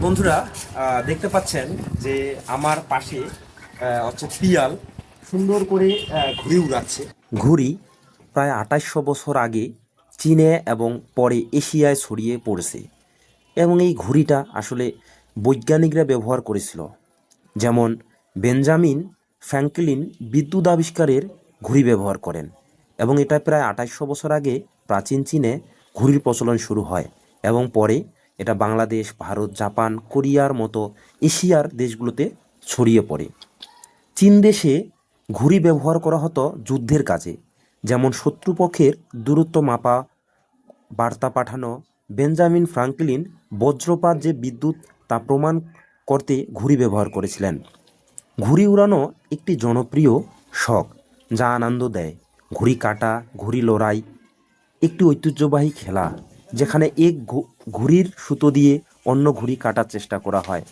বন্ধুরা, দেখতে পাচ্ছেন যে আমার পাশে হচ্ছে পিয়াল সুন্দর করে ঘুড়ি উড়াচ্ছে। ঘুড়ি প্রায় ২৮০০ বছর আগে চীনে এবং পরে এশিয়ায় ছড়িয়ে পড়েছে এবং এই ঘুড়িটা আসলে বৈজ্ঞানিকরা ব্যবহার করেছিল। যেমন বেঞ্জামিন ফ্র্যাঙ্কলিন বিদ্যুৎ আবিষ্কারের ঘুড়ি ব্যবহার করেন এবং এটা প্রায় ২৮০০ বছর আগে প্রাচীন চীনে ঘুড়ির প্রচলন শুরু হয় এবং পরে এটা বাংলাদেশ, ভারত, জাপান, কোরিয়ার মতো এশিয়ার দেশগুলোতে ছড়িয়ে পড়ে। চীন দেশে ঘুড়ি ব্যবহার করা হতো যুদ্ধের কাজে, যেমন শত্রুপক্ষের দূরত্ব মাপা, বার্তা পাঠানো। বেঞ্জামিন ফ্রাঙ্কলিন বজ্রপাত যে বিদ্যুৎ তা প্রমাণ করতে ঘুড়ি ব্যবহার করেছিলেন। ঘুড়ি উড়ানো একটি জনপ্রিয় শখ যা আনন্দ দেয়। ঘুড়ি কাটা, ঘুড়ি লড়াই একটি ঐতিহ্যবাহী খেলা যেখানে এক ঘুড়ির সুতো দিয়ে অন্য ঘুড়ি কাটার চেষ্টা করা হয়।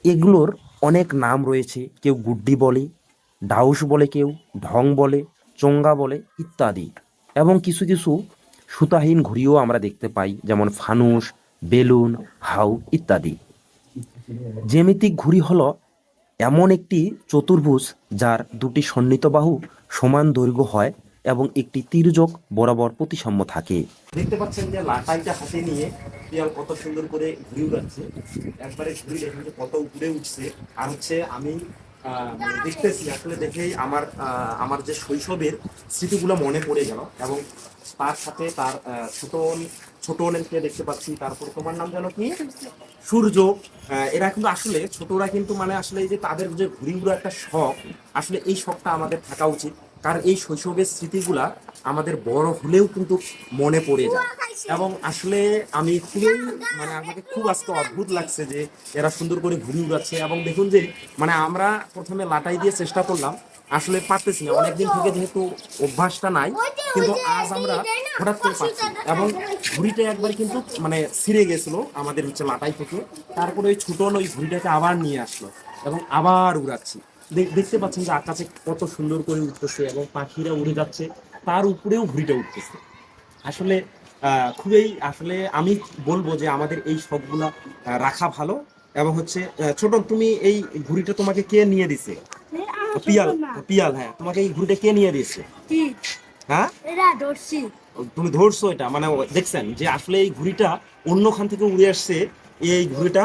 এগুলোর অনেক নাম রয়েছে, কেউ গুড্ডি বলে, ডাউস বলে, কেউ ঢং বলে, চোঙ্গা বলে ইত্যাদি। এবং কিছু কিছু সুতাহীন ঘুড়িও আমরা দেখতে পাই, যেমন ফানুস, বেলুন, হাউ ইত্যাদি। জ্যামিতিক ঘুড়ি হলো এমন একটি চতুর্ভুজ যার দুটি সন্নিহিত বাহু সমান দৈর্ঘ্য হয় এবং একটি তির্যক বরাবর প্রতিসাম্য থাকে। দেখতে পাচ্ছেন যে লাটাইটা হাতে নিয়ে পিয়াল কত সুন্দর করে ঘুড়ি উড়াচ্ছে। একবারে ঘুড়ি দেখেন যে কত উপরে উঠছে। আর হচ্ছে আমি মানে দেখতেছি, আসলে দেখেই আমার যে শৈশবের স্মৃতিগুলো মনে পড়ে গেল। এবং তার সাথে তার ছোট ছোট অনেককে দেখতে পাচ্ছি। তারপর তোমার নাম জানো কি? সূর্য। এরা কিন্তু আসলে ছোটরা কিন্তু মানে আসলে এই যে তাদের যে ঘুড়ি উড়ার একটা শখ, আসলে এই শখটা আমাদের থাকা উচিত। কারণ এই শৈশবের স্মৃতিগুলা আমাদের বড় হলেও কিন্তু মনে পড়ে যায়। এবং আসলে আমি খুবই মানে আমাকে খুব আজকে অদ্ভুত লাগছে যে এরা সুন্দর করে ঘুড়ি উড়াচ্ছে। এবং দেখুন যে মানে আমরা প্রথমে লাটাই দিয়ে চেষ্টা করলাম, আসলে পারতেছি না, অনেকদিন থেকে যেহেতু অভ্যাসটা নাই। কিন্তু আজ আমরা হঠাৎ করে পাচ্ছি এবং ঘুড়িটা একবার কিন্তু মানে ছিঁড়ে গেছিল আমাদের হচ্ছে লাটাই থেকে। তারপরে ওই ছোট ওই ঘুড়িটাকে আবার নিয়ে আসলো এবং আবার উড়াচ্ছি। দেখতে পাচ্ছেন যে আকাশে কত সুন্দর করে উঠতেছে এবং পাখিরা উড়ে যাচ্ছে, তার উপরেও ঘুড়িটা উঠতেছে। আসলে খুবই আসলে আমি বলবো যে আমাদের এই শখগুলা রাখা ভালো। এবং হচ্ছে ছোট, তুমি এই ঘুড়িটা তোমাকে কে নিয়ে দিছে? পিয়াল। পিয়াল, হ্যাঁ, তোমাকে এই ঘুড়িটা কে নিয়ে দিয়েছে? হ্যাঁ, তুমি ধরছো এটা মানে দেখছেন যে আসলে এই ঘুড়িটা অন্যখান থেকে উড়ে আসছে, এই ঘুড়িটা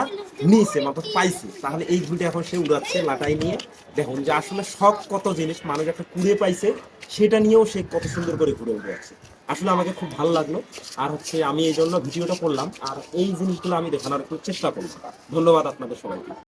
নিয়েছে মাত্র পাইছে, তাহলে এই ঘুড়িটা এখন সে উড়াচ্ছে লাটাই নিয়ে। দেখুন যে আসলে শখ কত জিনিস মানুষ একটা কুড়ে পাইছে, সেটা নিয়েও সে কত সুন্দর করে ঘুরে উড়ে আছে। আসলে আমাকে খুব ভালো লাগলো। আর হচ্ছে আমি এই জন্য ভিডিওটা করলাম আর এই জিনিসগুলো আমি দেখানোর একটু চেষ্টা করলাম। ধন্যবাদ আপনাদের সবাইকে।